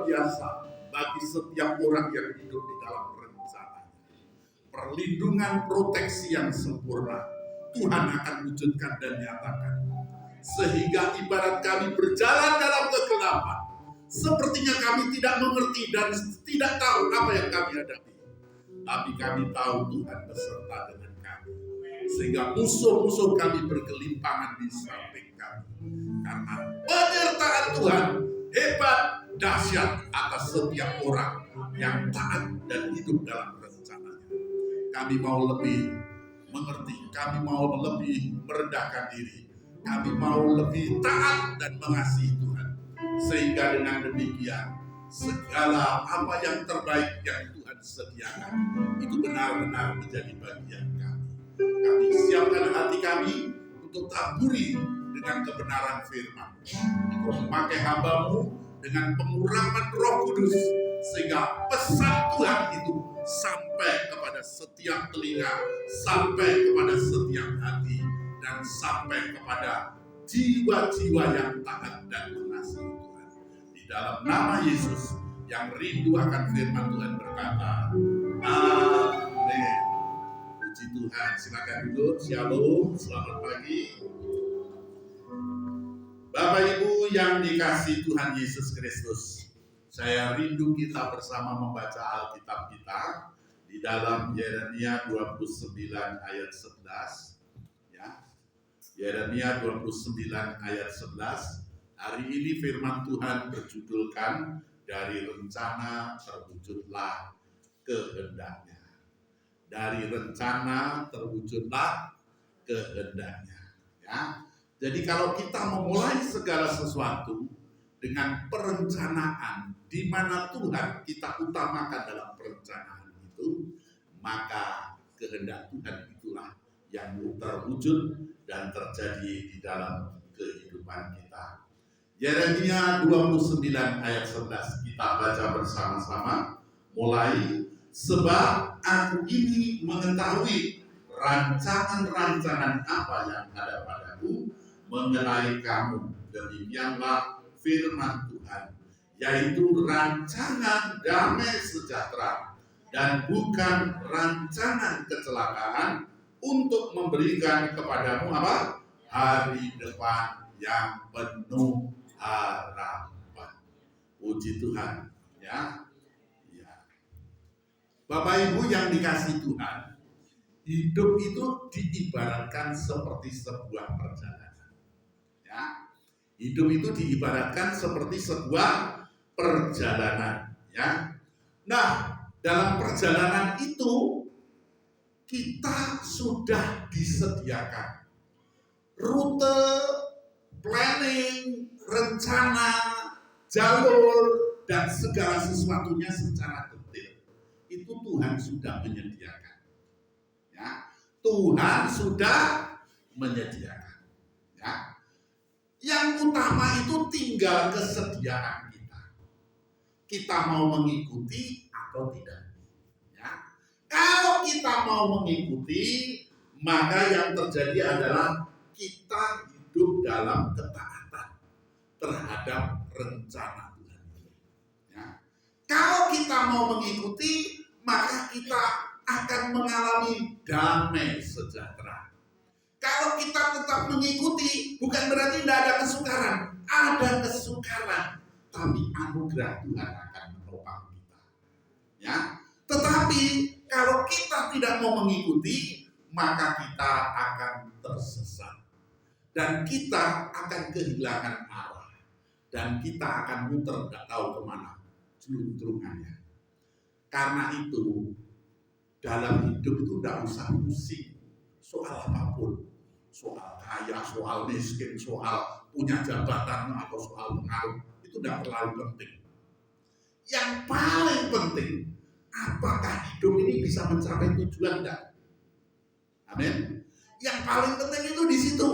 biasa bagi setiap orang yang hidup di dalam rencana. Perlindungan proteksi yang sempurna Tuhan akan wujudkan dan nyatakan. Sehingga ibarat kami berjalan dalam kegelapan, sepertinya kami tidak mengerti dan tidak tahu apa yang kami hadapi. Tapi kami tahu Tuhan beserta dengan kami. Sehingga musuh-musuh kami bergelimpangan di samping kami. Karena penyertaan Tuhan hebat, dahsyat atas setiap orang yang taat dan hidup dalam rencananya. Kami mau lebih mengerti, kami mau lebih merendahkan diri, kami mau lebih taat dan mengasihi Tuhan. Sehingga dengan demikian segala apa yang terbaik yang Tuhan sediakan itu benar-benar menjadi bagian kami. Kami siapkan hati kami untuk taburi dengan kebenaran firman. Kau memakai hamba-Mu dengan pengurapan Roh Kudus sehingga pesan Tuhan itu sampai kepada setiap telinga, sampai kepada setiap hati, dan sampai kepada jiwa-jiwa yang taat dan mengasihi Tuhan. Di dalam nama Yesus yang rindu akan firman Tuhan berkata, amin. Puji Tuhan. Silakan duduk. Shalom. Selamat pagi. Bapak Ibu yang dikasihi Tuhan Yesus Kristus, saya rindu kita bersama membaca Alkitab kita di dalam Yeremia 29 ayat 11. Ya. Yeremia 29 ayat 11. Hari ini firman Tuhan berjudulkan dari rencana terwujudlah kehendaknya. Dari rencana terwujudlah kehendaknya. Ya. Jadi kalau kita memulai segala sesuatu dengan perencanaan di mana Tuhan kita utamakan dalam perencanaan itu, maka kehendak Tuhan itulah yang terwujud dan terjadi di dalam kehidupan kita. Yeremia 29 ayat 11 kita baca bersama-sama mulai. Sebab aku ini mengetahui rancangan-rancangan apa yang ada padaku mengenai kamu, demikianlah firman Tuhan, yaitu rancangan damai sejahtera dan bukan rancangan kecelakaan, untuk memberikan kepadamu apa? Hari depan yang penuh harapan. Puji Tuhan, ya. Bapak Ibu yang dikasihi Tuhan, hidup itu diibaratkan seperti sebuah perjalanan. Ya. Hidup itu diibaratkan seperti sebuah perjalanan. Ya. Nah, dalam perjalanan itu kita sudah disediakan rute, planning, rencana, jalur, dan segala sesuatunya secara detail. Itu Tuhan sudah menyediakan. Ya, Tuhan sudah menyediakan. Ya. Yang utama itu tinggal kesediaan kita. Kita mau mengikuti atau tidak. Ya. Kalau kita mau mengikuti, maka yang terjadi adalah kita hidup dalam ketaatan terhadap rencana Tuhan. Ya. Kalau kita mau mengikuti, maka kita akan mengalami damai sejahtera. Kalau kita tetap mengikuti, bukan berarti tidak ada kesukaran. Ada kesukaran, tapi anugerah Tuhan akan menopang kita. Ya, tetapi kalau kita tidak mau mengikuti, maka kita akan tersesat. Dan kita akan kehilangan arah. Dan kita akan muter, tidak tahu kemana jeluntrungannya. Karena itu, dalam hidup itu tidak usah pusing soal apapun. Soal kaya, soal miskin, soal punya jabatan, atau soal pengaruh. Itu tidak terlalu penting. Yang paling penting, apakah hidup ini bisa mencapai tujuan enggak? Amin. Yang paling penting itu di situ.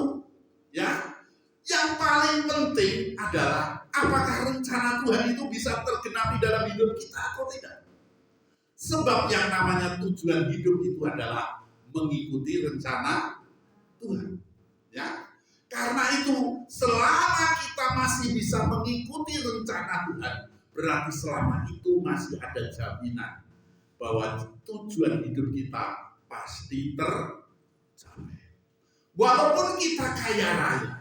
Ya. Yang paling penting adalah apakah rencana Tuhan itu bisa tergenapi dalam hidup kita atau tidak. Sebab yang namanya tujuan hidup itu adalah mengikuti rencana Tuhan. Ya. Karena itu selama kita masih bisa mengikuti rencana Tuhan, berarti selama itu masih ada jaminan bahwa tujuan hidup kita pasti tercapai. Walaupun kita kaya raya,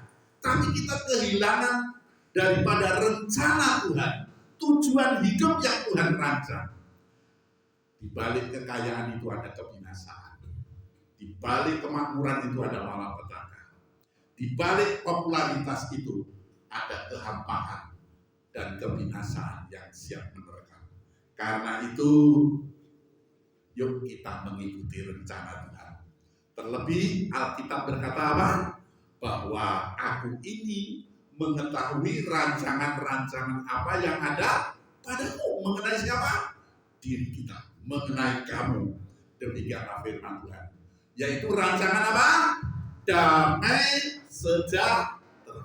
tapi kita kehilangan daripada rencana Tuhan, tujuan hidup yang Tuhan rancang. Di balik kekayaan itu ada kebinasaan. Di balik kemakmuran itu ada malapetaka. Di balik popularitas itu ada kehampaan dan kebinasaan yang siap menerkam. Karena itu, yuk kita mengikuti rencana Tuhan. Terlebih Alkitab berkata apa? Bahwa aku ini mengetahui rancangan-rancangan apa yang ada padaku. Mengenai siapa? Diri kita. Mengenai kamu. Demikianlah firman Tuhan. Yaitu rancangan apa? Damai sejahtera.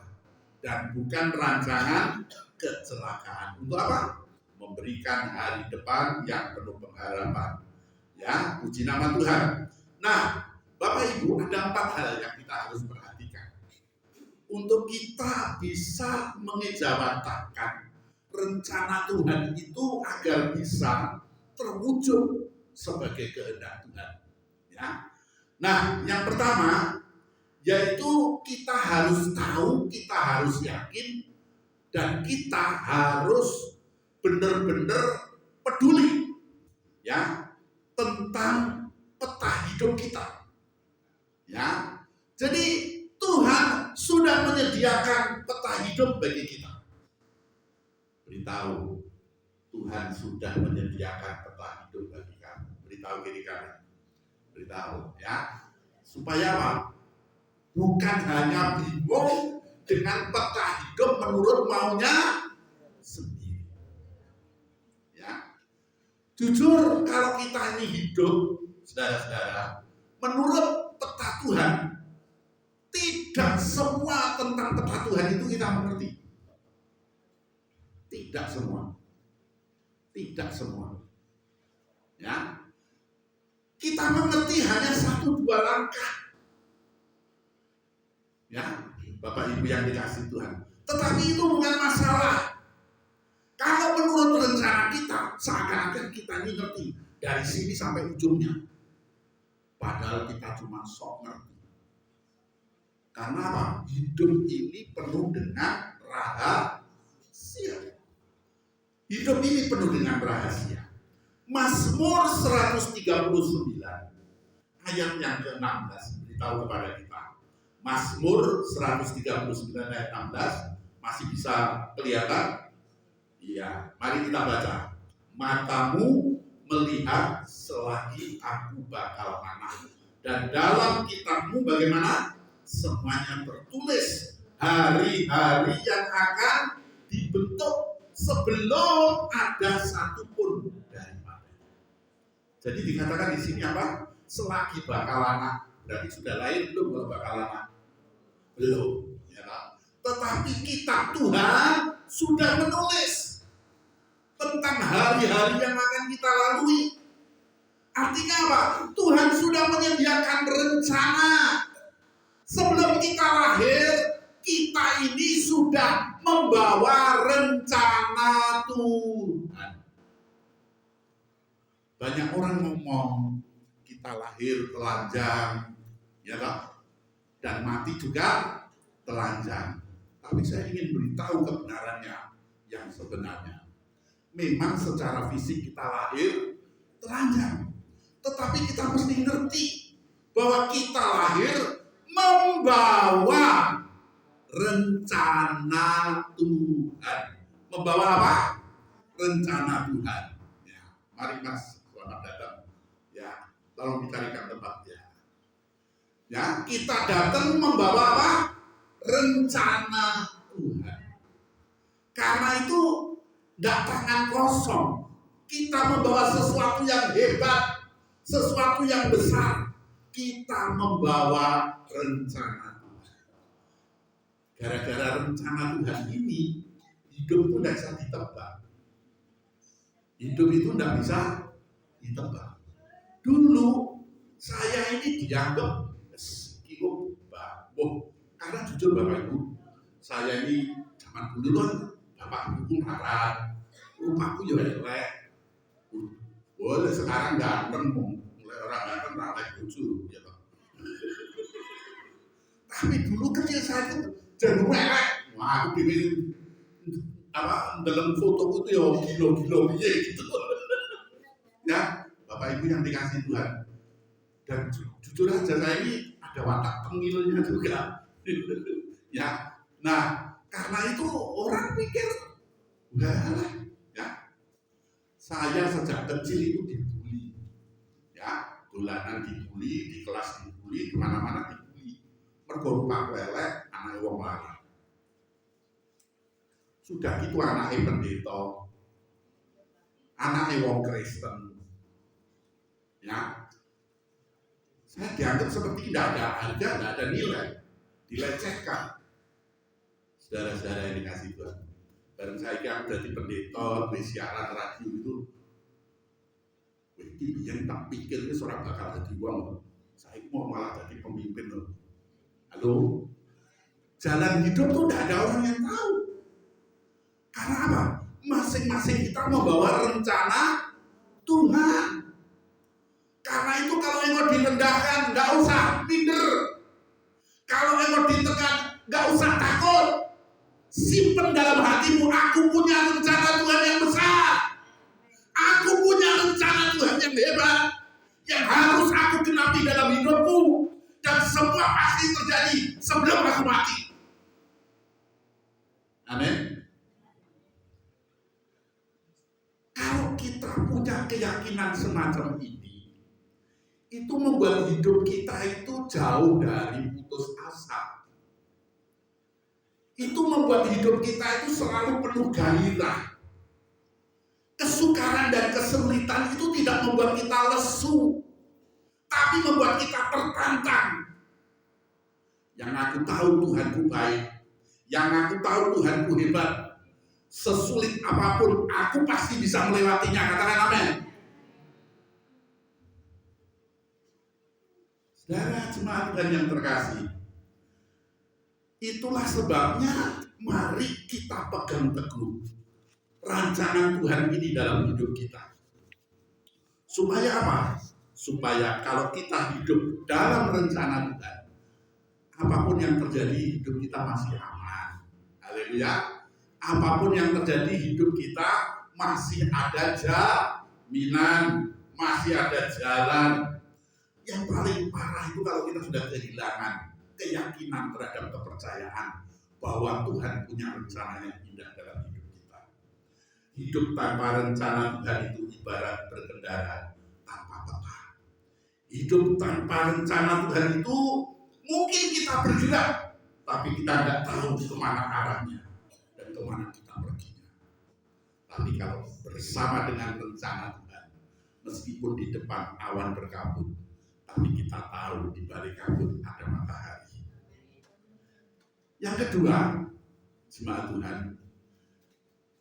Dan bukan rancangan kecelakaan. Untuk apa? Memberikan hari depan yang penuh pengharapan. Ya, puji nama Tuhan. Nah, Bapak Ibu, ada 4 hal yang kita harus perhatikan. Untuk kita bisa mengejawantahkan rencana Tuhan itu agar bisa terwujud sebagai kehendak Tuhan. Ya. Nah, yang pertama yaitu kita harus tahu, kita harus yakin, dan kita harus benar-benar peduli ya tentang peta hidup kita. Ya. Jadi Tuhan sudah menyediakan peta hidup bagi kita. Beritahu, Tuhan sudah menyediakan peta hidup bagi kamu. Beritahu diri kamu. Beritahu ya. Supaya apa? Bukan hanya bingung dengan peta hidup menurut maunya sendiri. Ya. Jujur kalau kita ini hidup, saudara-saudara, menurut peta Tuhan, tidak semua tentang peta Tuhan itu kita mengerti. Tidak semua. Tidak semua. Ya. Kita mengerti hanya 1-2 langkah. Ya, Bapak Ibu yang dikasih Tuhan. Tetapi itu bukan masalah. Kalau menurut rencana kita, seakan-akan kita ini ngerti dari sini sampai ujungnya. Padahal kita cuma sok ngerti. Karena apa? Hidup ini penuh dengan rahasia. Hidup ini penuh dengan rahasia. Mazmur 139 ayat yang ke-16 beritahu kepada kita. Mazmur 139 ayat 16 masih bisa kelihatan? Iya, mari kita baca. Matamu melihat selagi aku bakal anak, dan dalam kitabmu bagaimana? Semuanya tertulis hari-hari yang akan dibentuk sebelum ada satupun daripada. Jadi dikatakan di sini apa? Selagi bakal anak, berarti sudah lahir belum kalau bakal anak? Belum, ya kan? Tetapi kitab Tuhan sudah menulis tentang hari-hari yang akan kita lalui. Artinya apa? Tuhan sudah menyediakan rencana. Sebelum kita lahir, kita ini sudah membawa rencana Tuhan. Banyak orang ngomong kita lahir telanjang, ya kan? Dan mati juga telanjang. Tapi saya ingin beritahu kebenarannya yang sebenarnya. Memang secara fisik kita lahir telanjang. Tetapi kita mesti ngerti bahwa kita lahir membawa rencana Tuhan. Membawa apa? Rencana Tuhan. Ya, mari Mas, selamat datang. Ya, tolong dicarikan tempatnya. Ya, kita datang membawa apa? Rencana Tuhan. Karena itu tidak tangan kosong. Kita membawa sesuatu yang hebat, sesuatu yang besar. Kita membawa rencana Tuhan. Gara-gara rencana Tuhan ini, hidup itu tidak bisa ditebak. Hidup itu tidak bisa ditebak. Dulu saya ini dianggap karena jujur Bapak Ibu, saya ini zaman dulu kan Bapak Ibu marah. Rupaku ya elek. Boleh sekarang ganteng, mulai orang ganteng tak bojo ya toh. Tapi dulu kecil saya itu jangan elek. Wah, aku bikin dalam fotoku itu ya gilo-gilo piye gitu. Ya, Bapak Ibu yang dikasih Tuhan. Dan jujur aja saya ini ada watak tengilnya juga. Ya. Nah, karena itu orang pikir enggak, ya. Saya sejak kecil itu dibully. Ya, dolanan dibully, di kelas dibully, di mana-mana dibully. Mergo rupaku elek, anak wong lanang. Sudah gitu anaknya pendeta, anaknya wong Kristen, ya, saya dianggap seperti tidak ada harga, tidak ada nilai, dilecehkan. Saudara-saudara yang dikasih Tuhan, bareng saya yang jadi pendeta, di siaran radio itu, ini yang tak pikir ini seorang bakal jadi uang, saya mau malah jadi pemimpin loh. Halo, jalan hidup tuh tidak ada orang yang tahu. Karena apa? Masing-masing kita membawa rencana Tuhan. Karena itu kalau engkau direndahkan, nggak usah minder. Kalau engkau ditekan, nggak usah takut. Simpen dalam hatimu, aku punya rencana Tuhan yang besar. Aku punya rencana Tuhan yang hebat, yang harus aku genapi dalam hidupku. Dan semua pasti terjadi sebelum aku mati. Amin. Kalau kita punya keyakinan semacam ini, itu membuat hidup kita itu jauh dari putus asa. Itu membuat hidup kita itu selalu penuh gairah. Kesukaran dan kesulitan itu tidak membuat kita lesu, tapi membuat kita tertantang. Yang aku tahu Tuhanku baik, yang aku tahu Tuhanku hebat. Sesulit apapun, aku pasti bisa melewatinya. Katakan amin. Saudara jemaat Tuhan yang terkasih, itulah sebabnya mari kita pegang teguh rancangan Tuhan ini dalam hidup kita. Supaya apa? Supaya kalau kita hidup dalam rencana Tuhan, apapun yang terjadi hidup kita masih aman. Haleluya. Apapun yang terjadi hidup kita masih ada jaminan, masih ada jalan. Yang paling parah itu kalau kita sudah kehilangan keyakinan terhadap kepercayaan bahwa Tuhan punya rencana yang indah dalam hidup kita. Hidup tanpa rencana Tuhan itu ibarat berkendara tanpa peta. Hidup tanpa rencana Tuhan itu mungkin kita bergerak, tapi kita tidak tahu kemana arahnya dan kemana kita perginya. Tapi kalau bersama dengan rencana Tuhan, meskipun di depan awan berkabut, tapi kita tahu di balik kabut ada matahari. Yang kedua, jemaat Tuhan,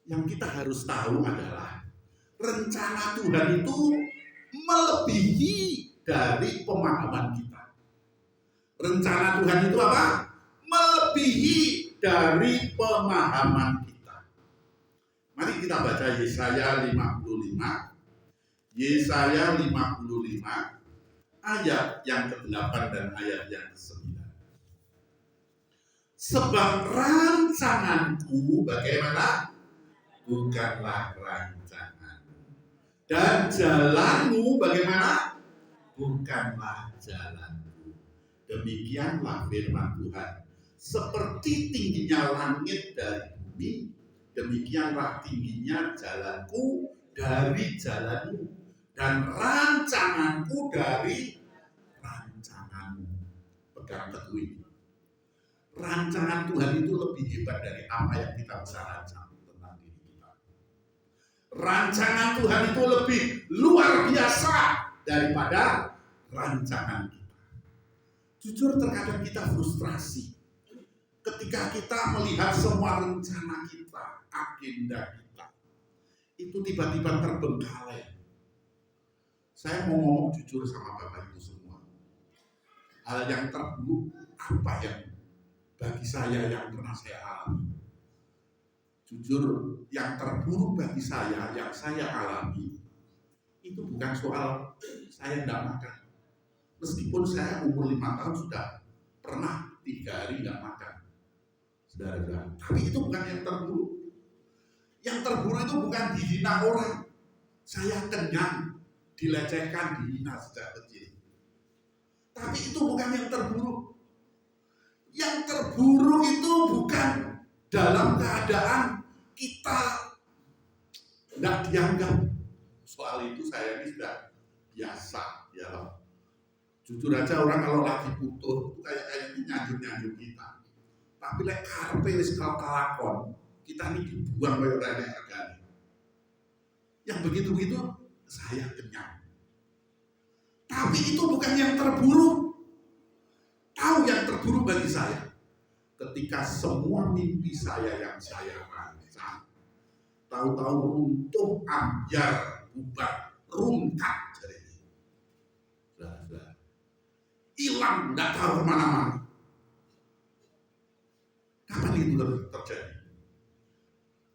yang kita harus tahu adalah rencana Tuhan itu melebihi dari pemahaman kita. Rencana Tuhan itu apa? Melebihi dari pemahaman kita. Mari kita baca Yesaya 55. Yesaya 55 ayat yang ke-8 dan ayat yang ke-9. Sebab rancanganku bagaimana? Bukanlah rancanganmu. Dan jalanmu bagaimana? Bukanlah jalanku. Demikianlah firman Tuhan. Seperti tingginya langit dari bumi, demikianlah tingginya jalanku dari jalanmu, dan rancanganku dari rancanganmu. Pegang teguh ini. Rancangan Tuhan itu lebih hebat dari apa yang kita bisa rancang tentang diri kita. Rancangan Tuhan itu lebih luar biasa daripada rancangan kita. Jujur terkadang kita frustrasi ketika kita melihat semua rencana kita, agenda kita, itu tiba-tiba terbengkalai. Saya mau ngomong jujur sama Bapak Ibu semua. Hal yang terburuk apa yang bagi saya yang pernah saya alami. Jujur, yang terburuk bagi saya, yang saya alami, itu bukan soal saya tidak makan. Meskipun saya umur 5 tahun sudah pernah 3 hari nggak makan, saudara-saudara. Tapi itu bukan yang terburuk. Yang terburuk itu bukan dihina orang. Saya kenyang, dilecehkan, dihina sejak kecil. Tapi itu bukan yang terburuk. Yang terburuk itu bukan dalam keadaan kita tidak dianggap. Soal itu saya ini sudah biasa, ya loh. Jujur aja orang kalau lagi butuh itu kayak nyanjur kita. Tapi lek karpe wis kelakon, kita ini dibuang oleh orang yang regane. Yang begitu-begitu saya kenyang. Tapi itu bukan yang terburuk. Tahu yang terburuk bagi saya? Ketika semua mimpi saya yang saya rancang, tahu-tahu runtuh, ambyar, bubar, rungkat jadi hilang, nggak tahu kemana-mana. Kapan itu terjadi?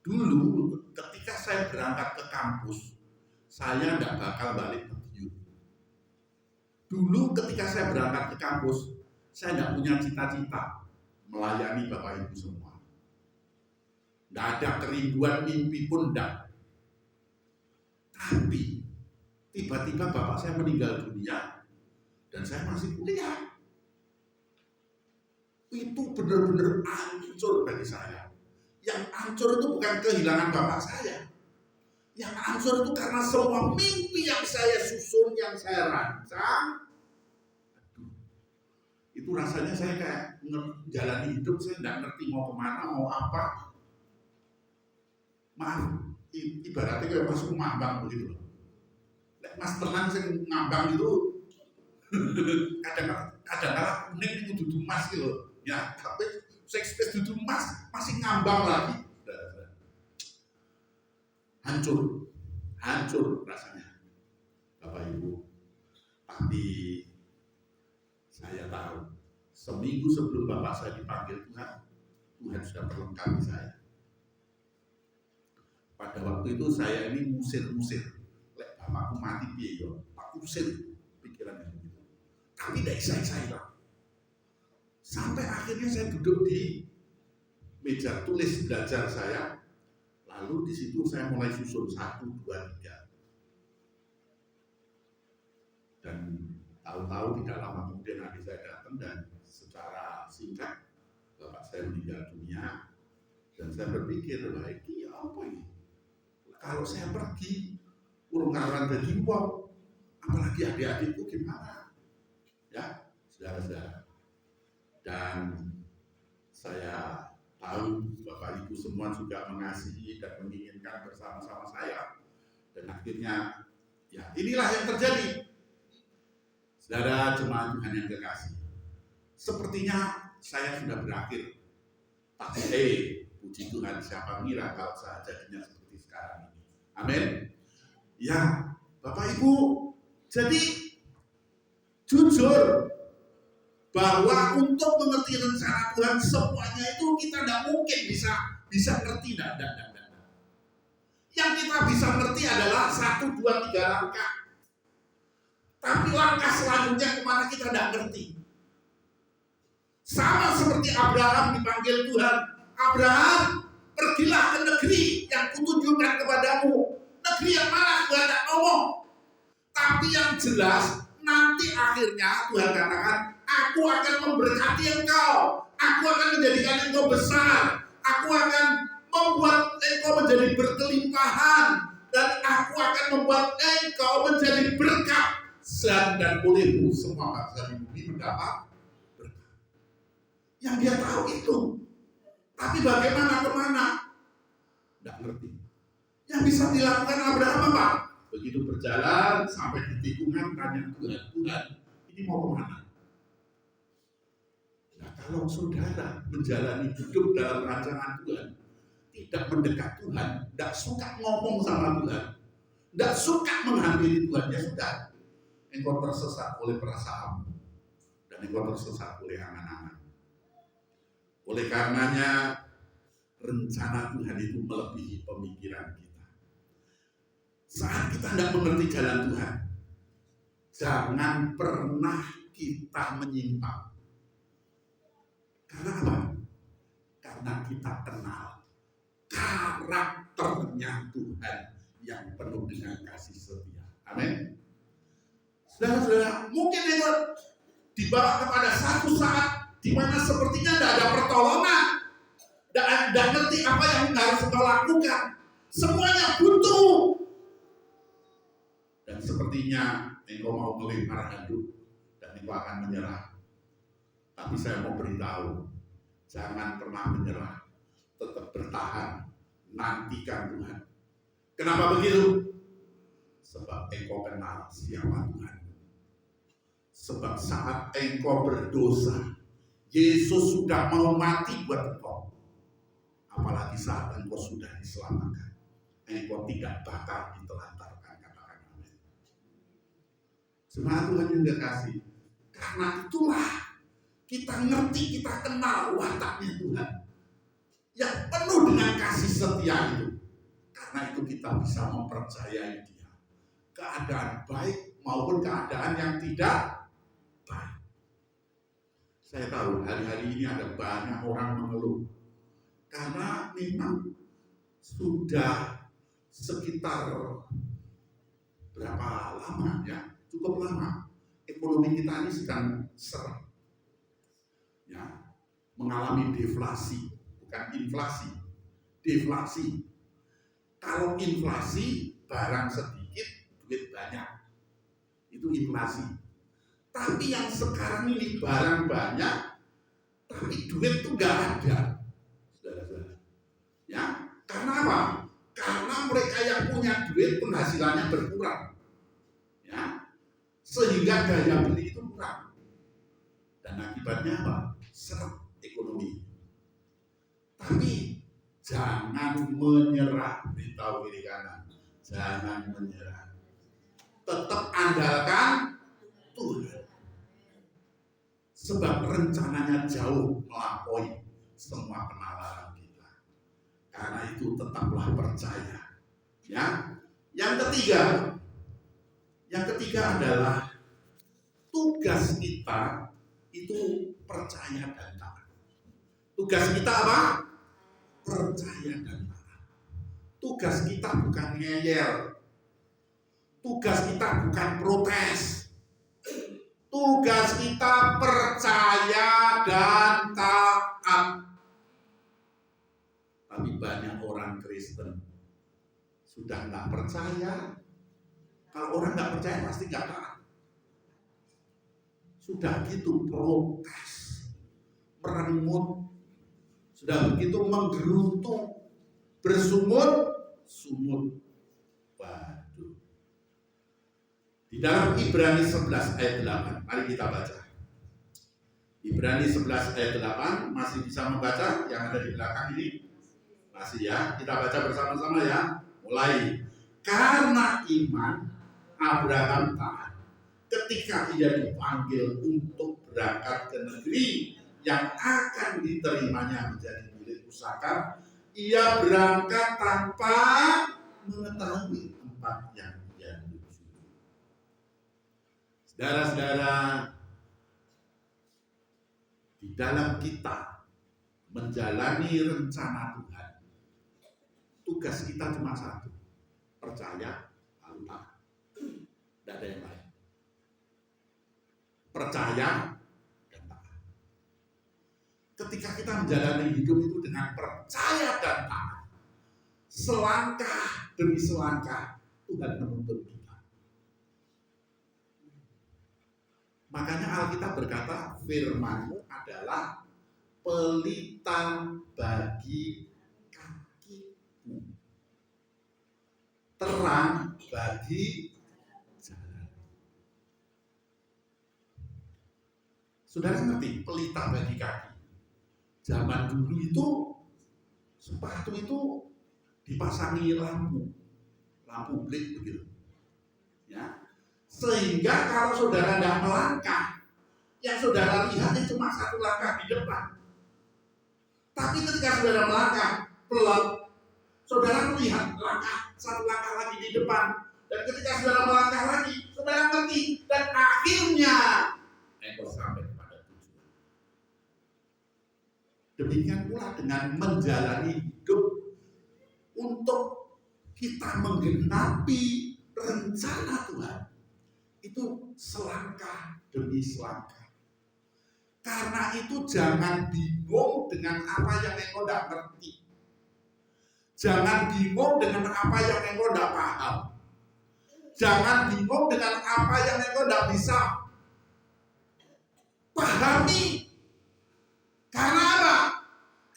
Dulu ketika saya berangkat ke kampus, saya nggak bakal balik ke Madiun. Dulu ketika saya berangkat ke kampus, saya nggak punya cita-cita melayani Bapak Ibu semua. Nggak ada kerinduan, mimpi pun enggak. Tapi tiba-tiba bapak saya meninggal dunia dan saya masih kuliah. Itu benar-benar hancur bagi saya. Yang hancur itu bukan kehilangan bapak saya. Yang hancur itu karena semua mimpi yang saya susun, yang saya rancang. Itu rasanya saya kayak jalani hidup, saya nggak ngerti mau kemana, mau apa. Maaf, ibaratnya kayak masuk ngambang begitu loh. Mas tenang saya ngambang itu kadang-kadang kuning itu duduk emas gitu loh. Ya, tapi saya duduk emas masih ngambang lagi. Hancur rasanya, Bapak Ibu. Tapi saya tahu seminggu sebelum bapak saya dipanggil Tuhan sudah perlengkapi saya. Pada waktu itu saya ini musir-musir. Lek bapakku mati piye yo, tak usir pikirannya begitu. Tapi tidak saya. Sampai akhirnya saya duduk di meja tulis belajar saya. Lalu di situ saya mulai susun 1, 2, 3. Dan tahu-tahu tidak lama kemudian adik saya datang dan secara singkat bapak saya meninggal dunia. Dan saya berpikir, baik ya apa ini? Kalau saya pergi, urung karuan dadi wong, apalagi adik-adikku gimana? Ya, saudara-saudara. Dan saya tahu Bapak Ibu semua juga mengasihi dan menginginkan bersama-sama saya. Dan akhirnya, ya inilah yang terjadi. Saudara jemaat Tuhan yang kekasih. Sepertinya saya sudah berakhir. Tapi puji Tuhan, siapa mengira kalau saya jadinya seperti sekarang ini. Amin. Ya, Bapak Ibu, jadi jujur bahwa untuk mengerti rencana Tuhan semuanya itu kita tidak mungkin bisa ngerti. Yang kita bisa ngerti adalah 1, 2, 3 langkah. Tapi langkah selanjutnya kemana kita tidak ngerti. Sama seperti Abraham dipanggil Tuhan. Abraham, pergilah ke negeri yang kutunjukkan kepadamu. Negeri yang mana Tuhan tidak ngomong. Tapi yang jelas nanti akhirnya Tuhan katakan, aku akan memberkati engkau. Aku akan menjadikan engkau besar. Aku akan membuat engkau menjadi berkelimpahan. Dan aku akan membuat engkau menjadi berkat. Dan olehmu semua bangsa di bumi mendapat berkat. Yang dia tahu itu. Tapi bagaimana kemana? Tidak ngerti. Yang bisa dilakukan Abraham apa? Begitu berjalan sampai di tikungan tanya Tuhan, ini mau kemana? Nah, kalau saudara menjalani hidup dalam rancangan Tuhan, tidak mendekat Tuhan, tidak suka ngomong sama Tuhan, tidak suka menghampiri Tuhan, ya sudah, engkau tersesat oleh perasaanmu dan engkau tersesat oleh angan-angan. Oleh karenanya rencana Tuhan itu melebihi pemikiran kita. Saat kita tidak mengerti jalan Tuhan, jangan pernah kita menyimpang. Karena apa? Karena kita kenal karakternya Tuhan yang penuh dengan kasih setia. Amin. Saudara-saudara, mungkin itu dibawa kepada satu saat di mana sepertinya tidak ada pertolongan, tidak ngerti apa yang harus kita lakukan, semuanya buntu, dan sepertinya engkau mau melempar handuk dan engkau akan menyerah. Tapi saya mau beritahu, jangan pernah menyerah, tetap bertahan, nantikan Tuhan. Kenapa begitu? Sebab engkau kenal siapa Tuhan. Sebab saat engkau berdosa, Yesus sudah mau mati buat engkau. Apalagi saat engkau sudah diselamatkan, engkau tidak bakal ditelantarkan. Katakan amin. Semangat Tuhan yang dikasih. Karena itulah kita ngerti, kita kenal wataknya Tuhan yang penuh dengan kasih setia itu. Karena itu kita bisa mempercayai Dia, keadaan baik maupun keadaan yang tidak baik. Saya tahu hari-hari ini ada banyak orang mengeluh karena memang sudah sekitar berapa lama ya, cukup lama ekonomi kita ini sedang seret ya, mengalami deflasi, bukan inflasi, deflasi. Kalau inflasi barang sedikit, duit banyak, itu inflasi. Tapi yang sekarang ini barang banyak, tapi duit itu nggak ada, saudara-saudara. Ya, karena apa? Karena mereka yang punya duit penghasilannya berkurang, ya, sehingga daya beli itu kurang. Dan akibatnya apa? Seret ekonomi. Tapi jangan menyerah, beritahu kiri kanan, jangan menyerah. Tetap andalkan Tuhan. Sebab rencananya jauh melampaui semua penalaran kita. Karena itu tetaplah percaya. Ya. Yang ketiga adalah tugas kita itu percaya dan taat. Tugas kita apa? Percaya dan taat. Tugas kita bukan ngeyel. Tugas kita bukan protes. Tugas kita percaya dan taat. Tapi banyak orang Kristen sudah nggak percaya. Kalau orang nggak percaya pasti nggak taat. Sudah gitu protes, merengut. Sudah begitu menggerutu, bersungut-sungut. Waduh. Di dalam Ibrani 11 ayat 8, mari kita baca. Ibrani 11 ayat 8, masih bisa membaca yang ada di belakang ini? Masih ya, kita baca bersama-sama ya. Mulai. Karena iman Abraham taat ketika ia dipanggil untuk berangkat ke negeri yang akan diterimanya menjadi milik pusaka, ia berangkat tanpa mengetahui tempat yang ia tuju. Saudara-saudara, di dalam kita menjalani rencana Tuhan, tugas kita cuma satu, percaya lalu taat. Tidak ada yang lain. Percaya. Ketika kita menjalani hidup itu dengan percaya dan taat, selangkah demi selangkah Tuhan menuntun kita. Makanya Alkitab berkata, firman-Mu adalah pelita bagi kakiku, terang bagi jalan. Saudara ngerti pelita bagi kaki? Zaman dulu itu sepatu itu dipasangi lampu blik begitu, ya. Sehingga kalau saudara tidak melangkah, yang saudara lihatnya cuma satu langkah di depan. Tapi ketika saudara melangkah, belum. Saudara melihat satu langkah lagi di depan. Dan ketika saudara melangkah lagi, saudara ngerti. Dan akhirnya engkau sampai kepada tujuan. Demikian pula dengan menjalani hidup untuk kita menggenapi rencana Tuhan. Itu selangkah demi selangkah. Karena itu jangan bingung dengan apa yang engkau tidak ngerti. Jangan bingung dengan apa yang engkau tidak paham. Jangan bingung dengan apa yang engkau tidak bisa pahami. Karena apa?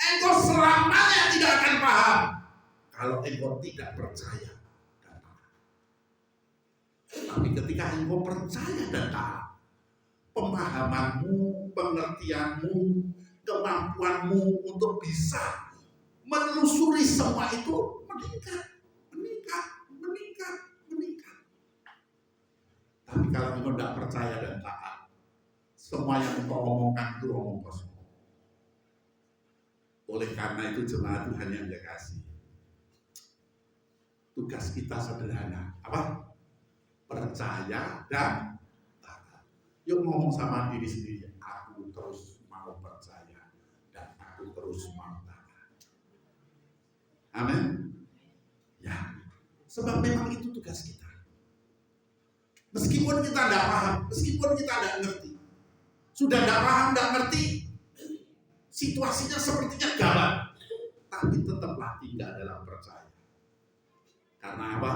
Engkau selamanya tidak akan paham kalau engkau tidak percaya dan taat. Tapi ketika engkau percaya dan taat, pemahamanmu, pengertianmu, kemampuanmu untuk bisa menelusuri semua itu meningkat. Tapi kalau engkau tidak percaya dan taat, semua yang engkau omongkan itu omong kosong. Oleh karena itu jemaat Tuhan yang dikasihi, tugas kita sederhana, apa? Percaya dan taat. Yuk ngomong sama diri sendiri, aku terus mau percaya dan aku terus mau taat. Amin. Ya, sebab memang itu tugas kita. Meskipun kita tidak paham, meskipun kita tidak ngerti, sudah tidak paham, tidak ngerti, situasinya sepertinya gawat, tapi tetaplah tinggal dalam percaya. Karena apa?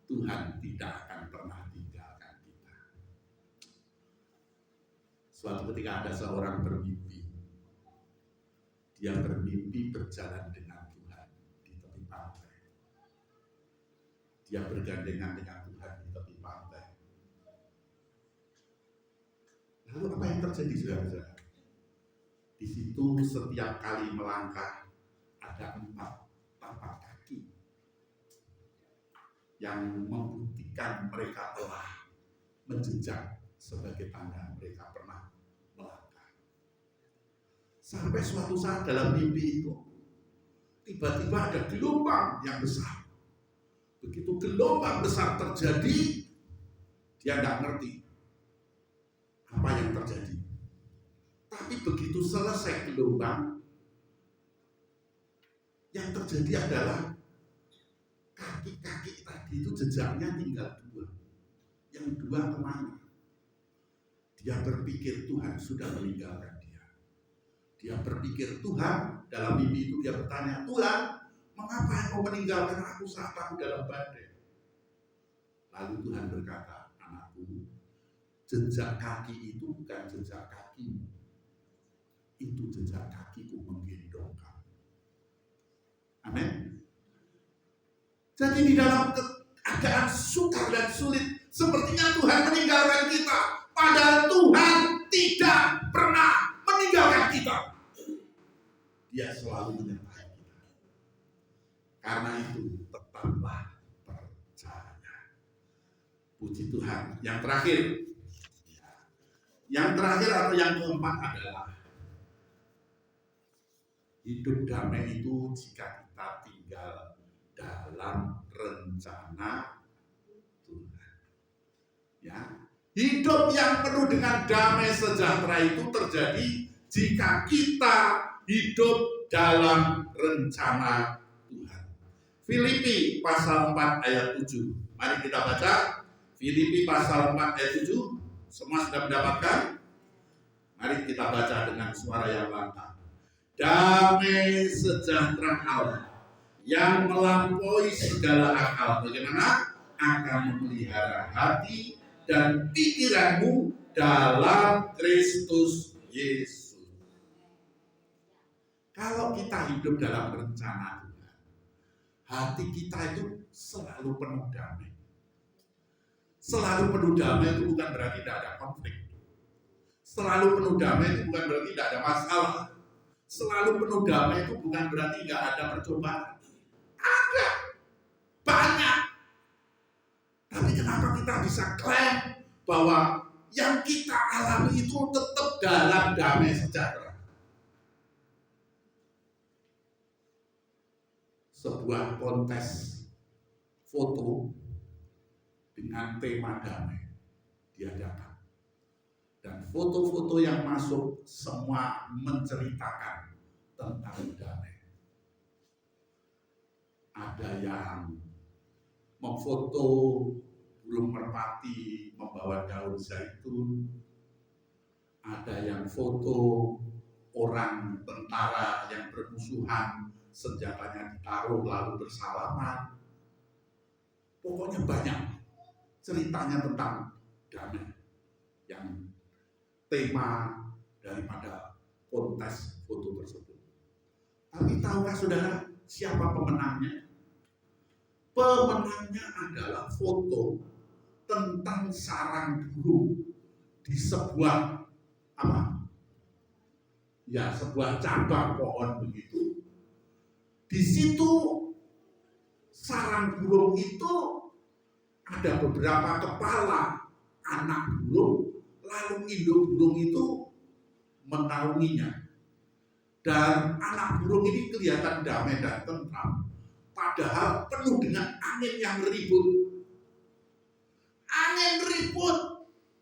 Tuhan tidak akan pernah tinggalkan kita. Suatu ketika ada seorang bermimpi, dia bermimpi berjalan dengan Tuhan di tepi pantai. Dia bergandengan dengan Tuhan di tepi pantai. Lalu apa yang terjadi, saudara-saudara? Di situ setiap kali melangkah ada 4 tapak kaki yang membuktikan mereka telah menjejak sebagai tanda mereka pernah melangkah. Sampai suatu saat dalam mimpi itu tiba-tiba ada gelombang yang besar. Begitu gelombang besar terjadi, dia tidak ngerti apa yang terjadi. Tapi begitu selesai gelombang, yang terjadi adalah kaki-kaki tadi itu jejaknya tinggal 2. Yang 2 kemana? Dia berpikir Tuhan sudah meninggalkan dia. Dia berpikir Tuhan, dalam mimpi itu dia bertanya, Tuhan, mengapa engkau meninggalkan aku saat aku dalam badai? Lalu Tuhan berkata, anakku, jejak kaki itu bukan jejak kakimu. Itu jejak kakiku menggendong kamu. Amin. Jadi di dalam keadaan sukar dan sulit, sepertinya Tuhan meninggalkan kita. Padahal Tuhan tidak pernah meninggalkan kita. Dia selalu menyertai kita. Karena itu tetaplah percaya. Puji Tuhan. Yang terakhir atau yang keempat adalah hidup damai itu jika kita tinggal dalam rencana Tuhan. Ya, hidup yang penuh dengan damai sejahtera itu terjadi jika kita hidup dalam rencana Tuhan. Filipi pasal 4 ayat 7. Mari kita baca Filipi pasal 4 ayat 7. Semua sudah mendapatkan? Mari kita baca dengan suara yang lantang. Damai sejahtera Allah yang melampaui segala akal, bagaimana? Akan memelihara hati dan pikiranmu dalam Kristus Yesus. Kalau kita hidup dalam rencana Tuhan, hati kita itu selalu penuh damai. Selalu penuh damai itu bukan berarti tidak ada konflik. Selalu penuh damai itu bukan berarti tidak ada masalah. Selalu penuh damai itu bukan berarti tidak ada percobaan. Ada. Banyak. Tapi kenapa kita bisa klaim bahwa yang kita alami itu tetap dalam damai sejahtera? sebuah kontes foto dengan tema damai diadakan. Dan foto-foto yang masuk semua menceritakan tentang damai. Ada yang memfoto burung merpati membawa daun zaitun, ada yang foto orang tentara yang bermusuhan, senjatanya ditaruh lalu bersalaman. Pokoknya banyak ceritanya tentang damai yang tema daripada kontes foto tersebut. Tapi tahukah saudara siapa pemenangnya? Pemenangnya adalah foto tentang sarang burung di sebuah sebuah cabang pohon begitu. Di situ sarang burung itu ada beberapa kepala anak burung, lalu induk burung itu menaunginya. Dan anak burung ini kelihatan damai dan tentram, padahal penuh dengan angin yang ribut. Angin ribut,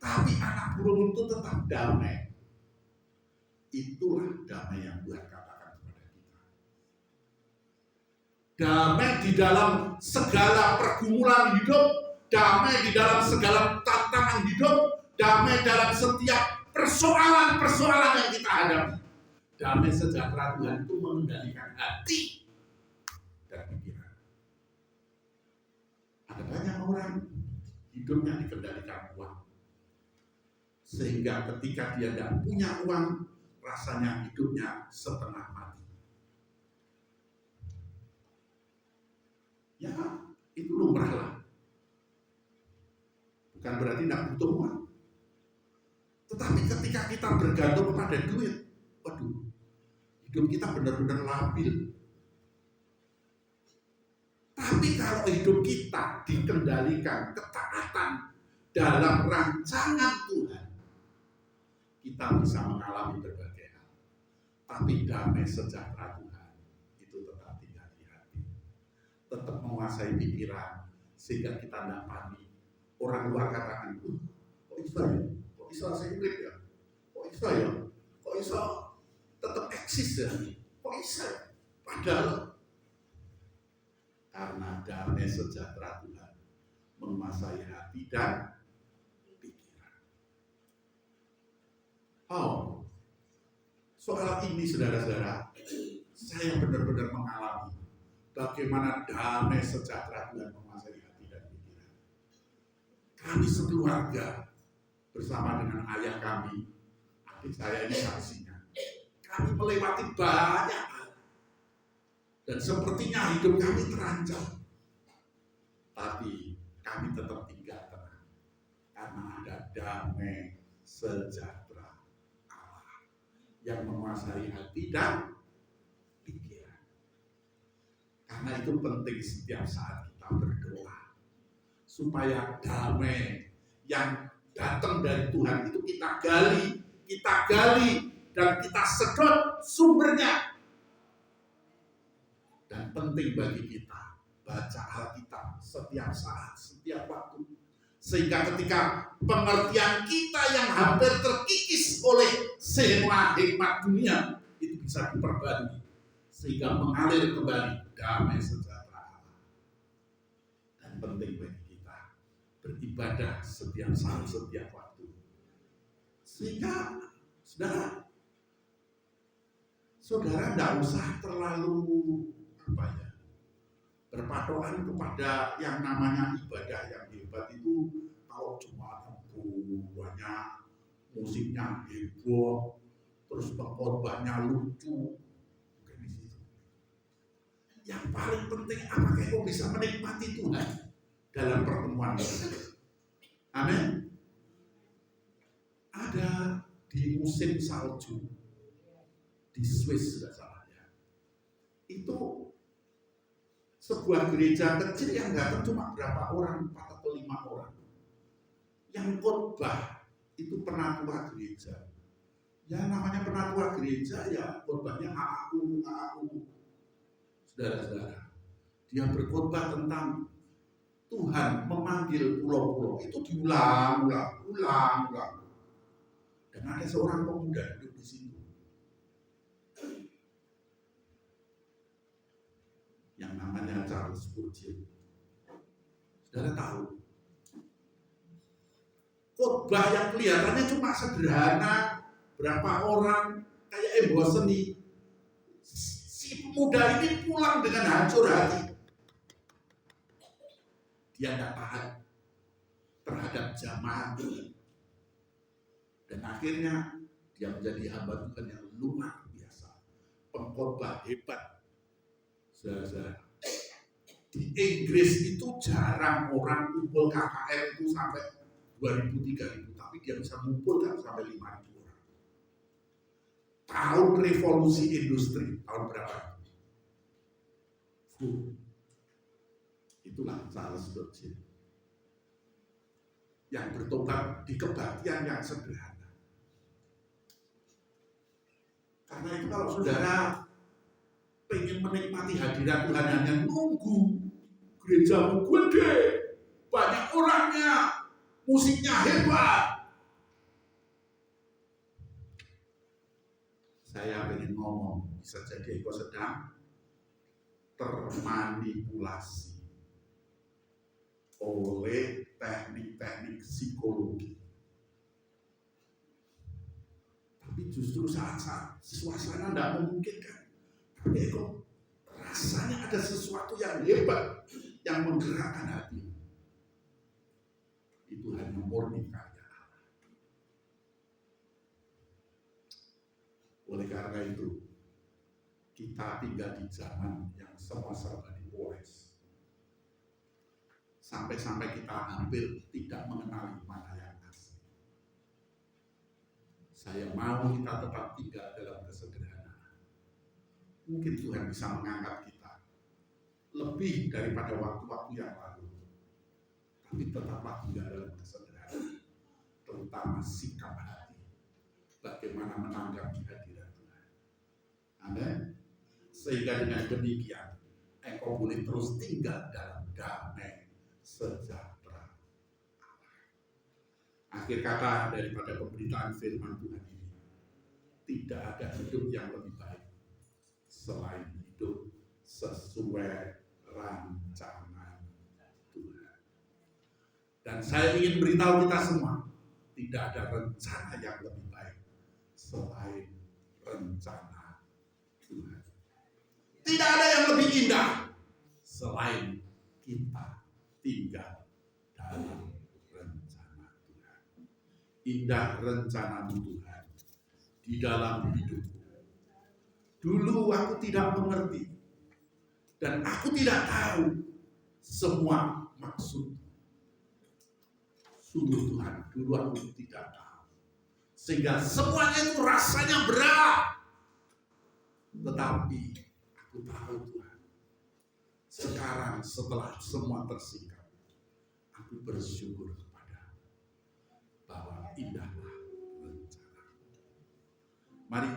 tapi anak burung itu tetap damai. Itulah damai yang Tuhan katakan kepada kita. Damai di dalam segala pergumulan hidup, damai di dalam segala tantangan hidup, damai dalam setiap persoalan-persoalan yang kita hadapi. Damai sejahtera Tuhan itu mengendalikan hati dan pikiran. Ada banyak orang hidupnya dikendalikan uang, sehingga ketika dia tidak punya uang, rasanya hidupnya setengah mati. Ya, itu lumrah lah. Bukan berarti tidak butuh uang. Tetapi ketika kita bergantung kepada duit, waduh, hidup kita benar-benar labil. Tapi kalau hidup kita dikendalikan ketaatan dalam rancangan Tuhan, kita bisa mengalami berbagai hal. Tapi damai sejahtera Tuhan itu tetap tinggal di hati, tetap menguasai pikiran, sehingga kita tidak panik. Orang luar katakan, kok bisa ya? Kok bisa saya hidup ya? Kok bisa ya? Kok bisa tetap eksis ya? Kok bisa? Padahal karena damai sejahtera Tuhan menguasai hati dan pikiran. Oh, soal ini saudara-saudara, saya benar-benar mengalami bagaimana damai sejahtera Tuhan menguasai hati dan pikiran. Kami sekeluarga bersama dengan ayah kami, adik saya ini saksinya, kami melewati banyak hal. Dan sepertinya hidup kami terancam. Tapi kami tetap tinggal tenang. Karena ada damai sejahtera Allah yang menguasai hati dan pikiran. Karena itu penting setiap saat kita berdoa, supaya damai yang datang dari Tuhan itu kita gali, dan kita sedot sumbernya. Dan penting bagi kita baca Alkitab setiap saat, setiap waktu, sehingga ketika pengertian kita yang hampir terkikis oleh semua hikmat dunia itu bisa diperbarui, sehingga mengalir kembali damai sejahtera Allah. Dan penting bagi kita beribadah setiap saat, setiap waktu, sehingga saudara tidak usah terlalu berpatokan kepada yang namanya ibadah yang hebat itu. Kalau cuma banyak musiknya heboh, terus pengkhotbahnya lucu, bukan di situ. Yang paling penting, apakah kau bisa menikmati Tuhan dalam pertemuan itu? Amin. Ada di musim salju di Swiss, tidak salah ya, itu sebuah gereja kecil yang datang cuma berapa orang, 4 atau 5 orang. Yang khotbah itu penatua gereja. Ya namanya penatua gereja ya khotbahnya aku. Saudara-saudara, dia berkhotbah tentang Tuhan memanggil pulau-pulau, itu diulang-ulang. Dan ada seorang pemuda duduk di situ yang namanya Charles Spurgeon. Saudara tahu, khotbah yang kelihatannya cuma sederhana, berapa orang, kayak embos seni. Si pemuda ini pulang dengan hancur hati. Dia tidak tahan terhadap jamaah Tuhan. Dan akhirnya dia menjadi hamba Tuhan yang luar biasa. Pengkhotbah hebat. Saudara-saudara, di Inggris itu jarang orang kumpul KKR itu sampai 2.000-3.000, tapi dia bisa mengumpulkan sampai 5.000 orang. Tahun revolusi industri, tahun berapa? Itulah Charles Spurgeon yang bertobat di kebaktian yang sederhana. Karena itu kalau saudara pengen menikmati hadirat Tuhan hanya nunggu gerejamu gede, banyak orangnya, musiknya hebat. Saya pengen ngomong, bisa jadi kau sedang termanipulasi oleh teknik-teknik psikologi. Tapi justru saat-saat suasana tidak memungkinkan, tapi kok rasanya ada sesuatu yang hebat yang menggerakkan hati. Itu hanya murni karya Allah. Oleh karena itu, kita tinggal di zaman yang semua serba dipoles. Sampai-sampai kita hampir tidak mengenali mana yang asli. Saya mau kita tetap tinggal dalam kesederhanaan. Mungkin Tuhan bisa mengangkat kita lebih daripada waktu-waktu yang lalu. Tapi tetaplah tinggal dalam kesederhanaan. Terutama sikap hati. Bagaimana menanggapi hadirat Tuhan. Amin. Sehingga dengan demikian, engkau boleh terus tinggal dalam damai sejahtera. Akhir kata daripada pemberitaan firman Tuhan ini, tidak ada hidup yang lebih baik selain hidup sesuai rancangan Tuhan. Dan saya ingin beritahu kita semua, tidak ada rencana yang lebih baik selain rencana Tuhan. Tidak ada yang lebih indah selain kita tinggal dalam rencana Tuhan. Indah rencana Tuhan di dalam hidupku. Dulu aku tidak mengerti dan aku tidak tahu semua maksud. Sungguh Tuhan, dulu aku tidak tahu. Sehingga semuanya itu rasanya berat. Tetapi aku tahu Tuhan. Sekarang setelah semua tersingkap, aku bersyukur kepada bahwa indahlah rencana. Mari